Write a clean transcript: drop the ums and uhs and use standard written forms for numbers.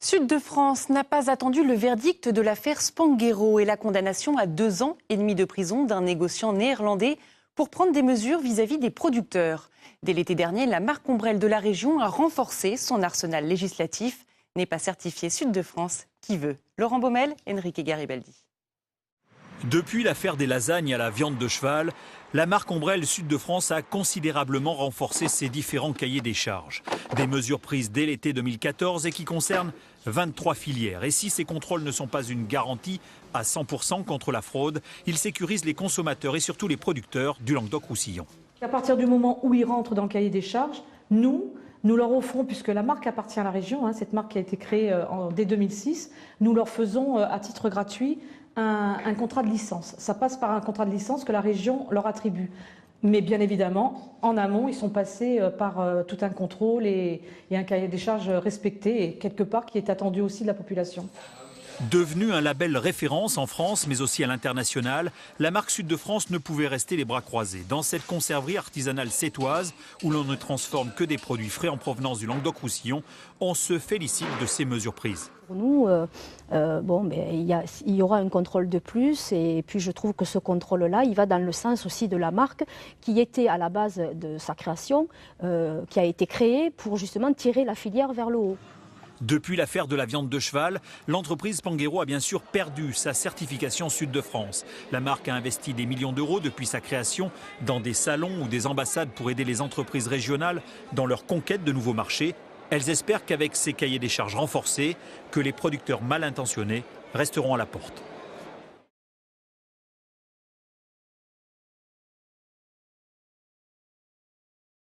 Sud de France n'a pas attendu le verdict de l'affaire Spanghero et la condamnation à 2 ans et demi de prison d'un négociant néerlandais pour prendre des mesures vis-à-vis des producteurs. Dès l'été dernier, la marque Ombrelle de la région a renforcé son arsenal législatif. N'est pas certifié Sud de France qui veut. Laurent Baumel, Enrique Garibaldi. Depuis l'affaire des lasagnes à la viande de cheval, la marque Ombrelle Sud de France a considérablement renforcé ses différents cahiers des charges. Des mesures prises dès l'été 2014 et qui concernent 23 filières. Et si ces contrôles ne sont pas une garantie à 100% contre la fraude, ils sécurisent les consommateurs et surtout les producteurs du Languedoc-Roussillon. À partir du moment où ils rentrent dans le cahier des charges, nous leur offrons, puisque la marque appartient à la région, cette marque qui a été créée dès 2006, nous leur faisons à titre gratuit un contrat de licence. Ça passe par un contrat de licence que la région leur attribue. Mais bien évidemment, en amont, ils sont passés par tout un contrôle et un cahier des charges respecté et quelque part qui est attendu aussi de la population. Devenue un label référence en France, mais aussi à l'international, la marque Sud de France ne pouvait rester les bras croisés. Dans cette conserverie artisanale sétoise, où l'on ne transforme que des produits frais en provenance du Languedoc-Roussillon, on se félicite de ces mesures prises. Pour nous, il y aura un contrôle de plus et puis je trouve que ce contrôle-là, il va dans le sens aussi de la marque qui était à la base de sa création, qui a été créée pour justement tirer la filière vers le haut. Depuis l'affaire de la viande de cheval, l'entreprise Spanghero a bien sûr perdu sa certification Sud de France. La marque a investi des millions d'euros depuis sa création dans des salons ou des ambassades pour aider les entreprises régionales dans leur conquête de nouveaux marchés. Elles espèrent qu'avec ces cahiers des charges renforcés, que les producteurs mal intentionnés resteront à la porte.